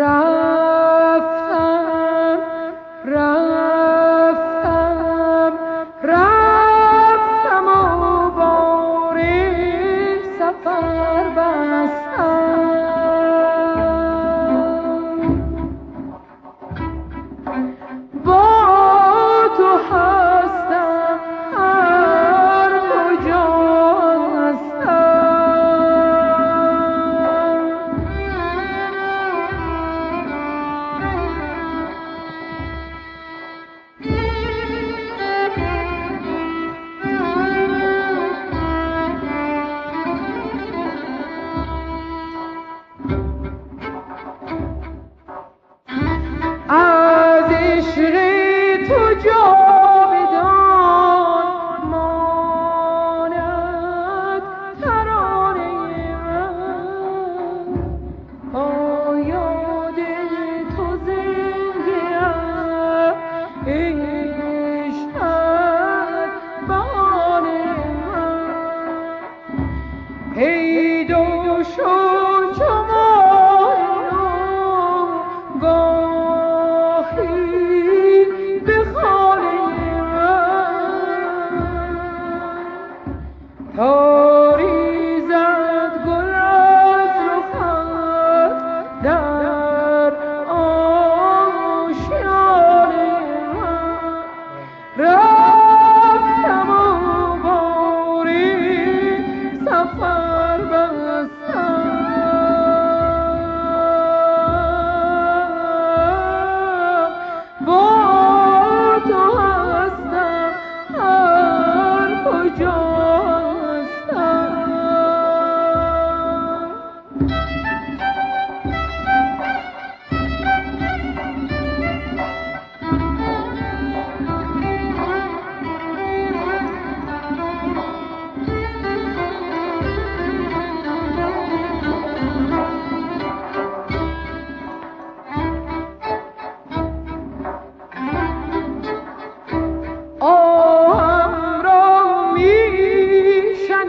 رفتم رفتم رفتم و باری سفر بستم با تو هستم هر کجا از عشق تو جاودان ماند ترانه من با یاد تو زنده ام عشقت بهانه من پیدا شد چو ماه نو گاهی به خانه من تا ریزد گل از رخت در آشیانه من رفتم و باری سفر بستم با تو هستم هر کجا آهم را میشنیدی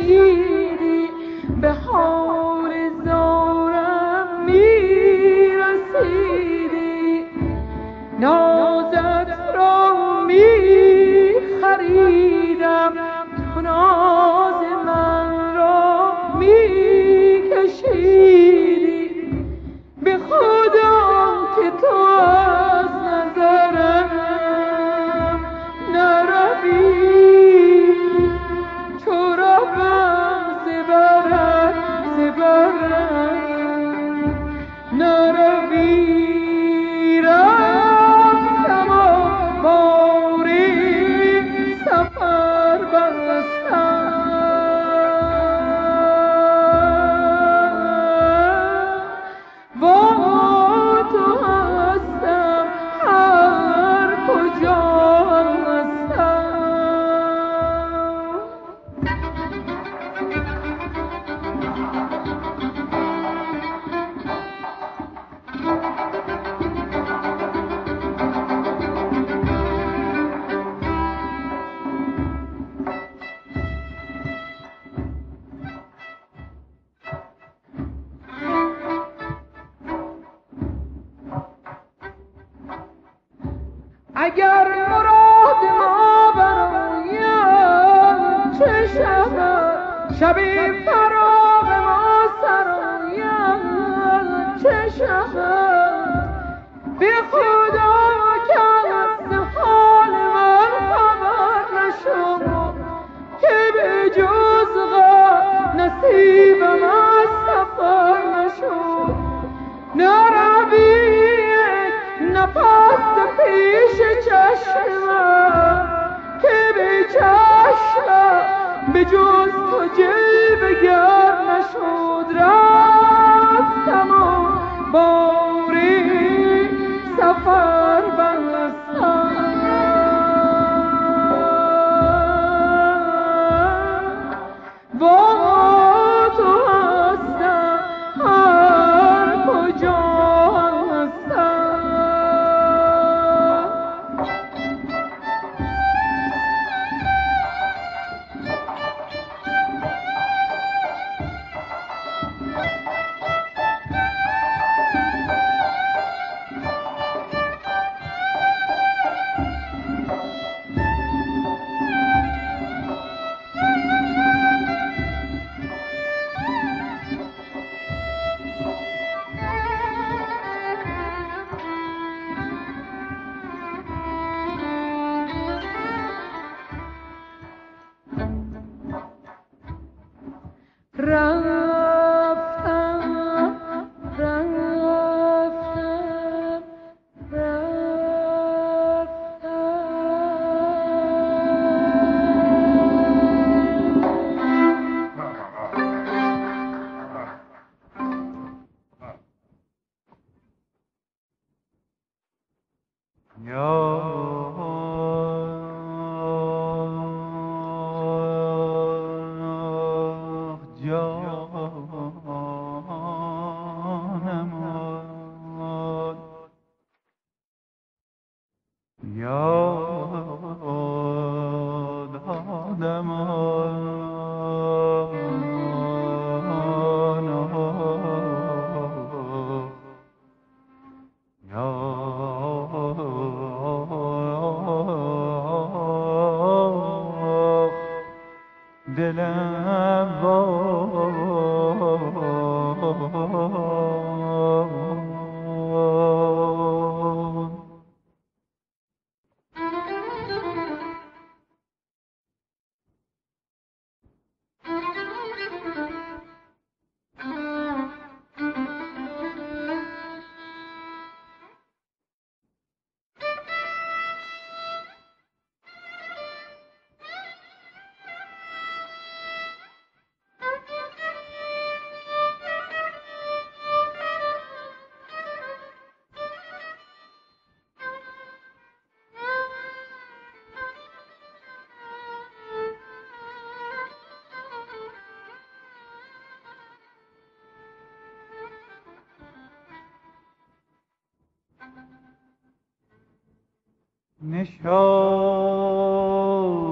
به حال زارم میرسیدی نازت را میخریدم تو ناز من را میکشیدی به خدا که تو از نظرم چو روم زبرم نروی رفتم و باری سفر بستم با تو هستم هر کجا اگر مراد ما براید چه شود شبی فراق ما سراید چه شود به خدا که از حال من خبر نشد که به جز غم نصیبم از سفر نشد نروی نفس پیش چشمم که به چشمم به جز تو جلوگر نشد رفتم و باری سفر بستم با تو هستم هر کجا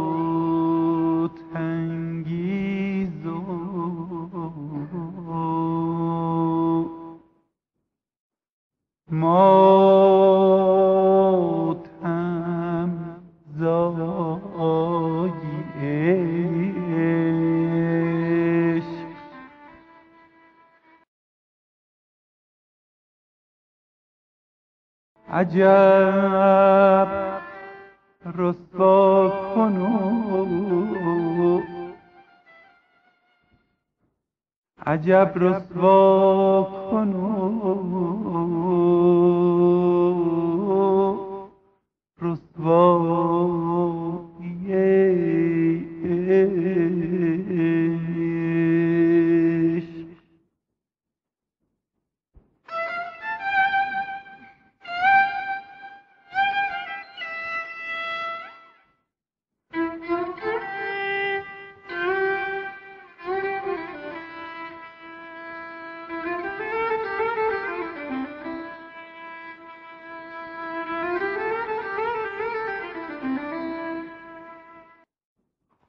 نشاط انگیز و ماتم زایی عشق عجب رسوا کن و عجب رسوا کن و رسوایی عشق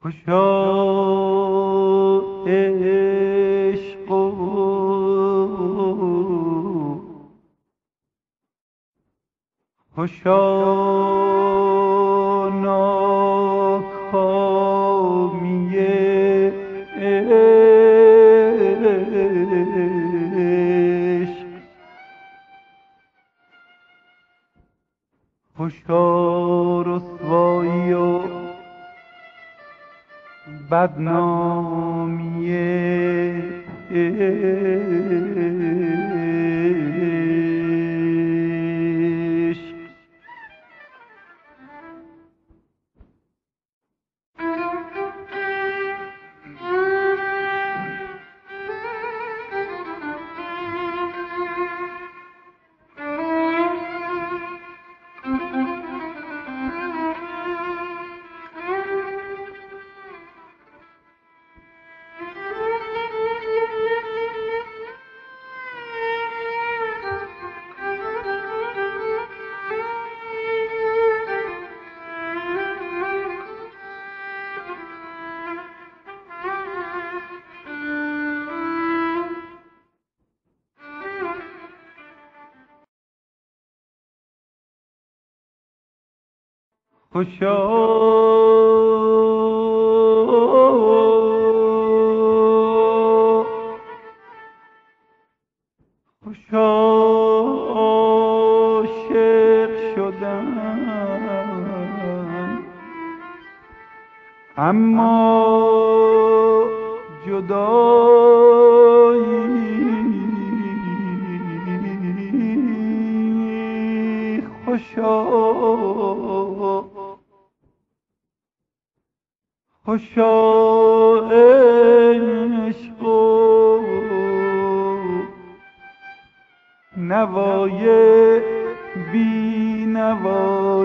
خوشا عشق و خوشا ناکامی عشق خوشا رسوایی و بدنامی عشق خوشا خوشا عاشق شدم اما جدایی خوشا خوشا عشق و نوای بی نوا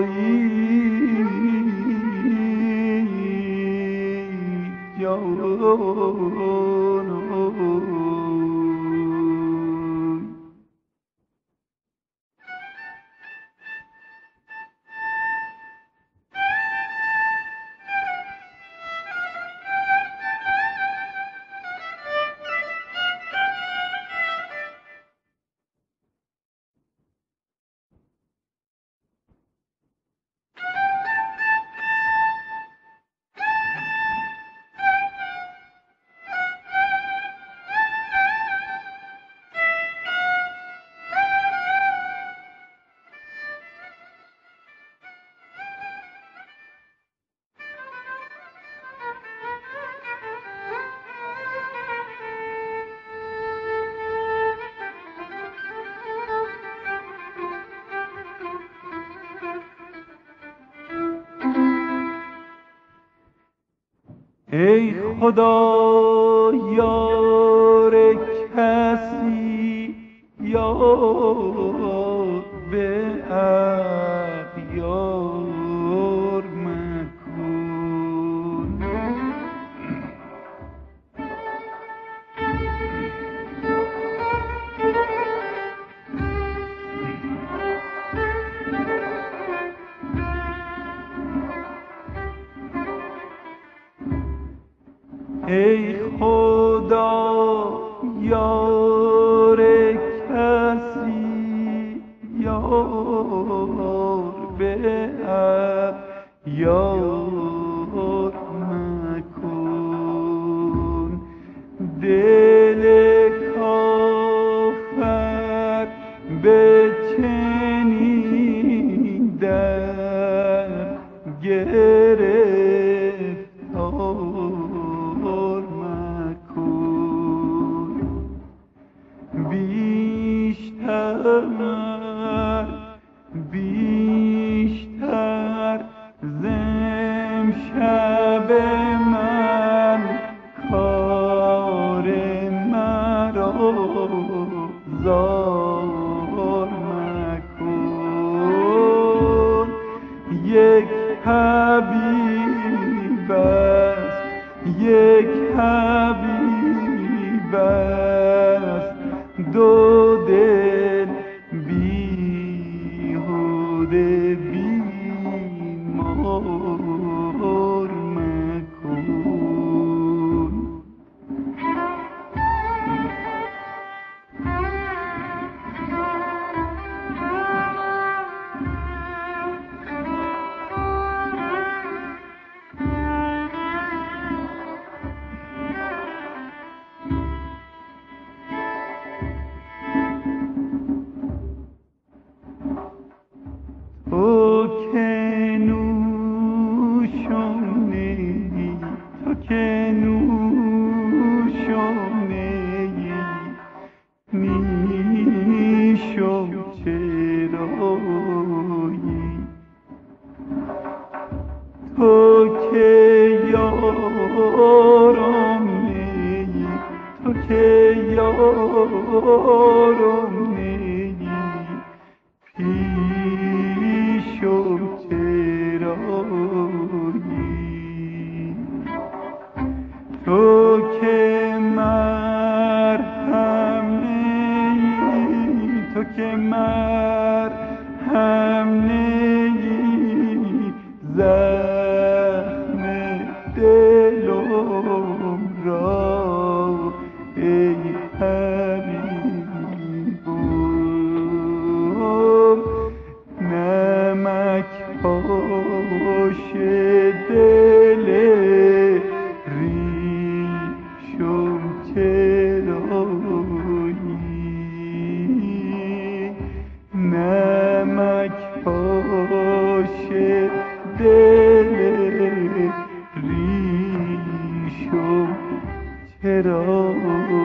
ای خدا یار کسی یار به اغیار مکن. ای خدا یار کسی یار به اغیار مکن. دل کافر به چنین در گرفتار مکن. بیشتر زمشب من کار مرا زار مکن. یک حبیب است دو دل بیهوده بیمار مکن. تو که نوشانه‌ای نیشم چرایی. تو که یارم نیی پیشم چرایی. تو که مرهم نیی زخم دلم را ای حبیبم. نمک پاش دل ریشم چرایی. نمک پاش دل ریشم چرایی.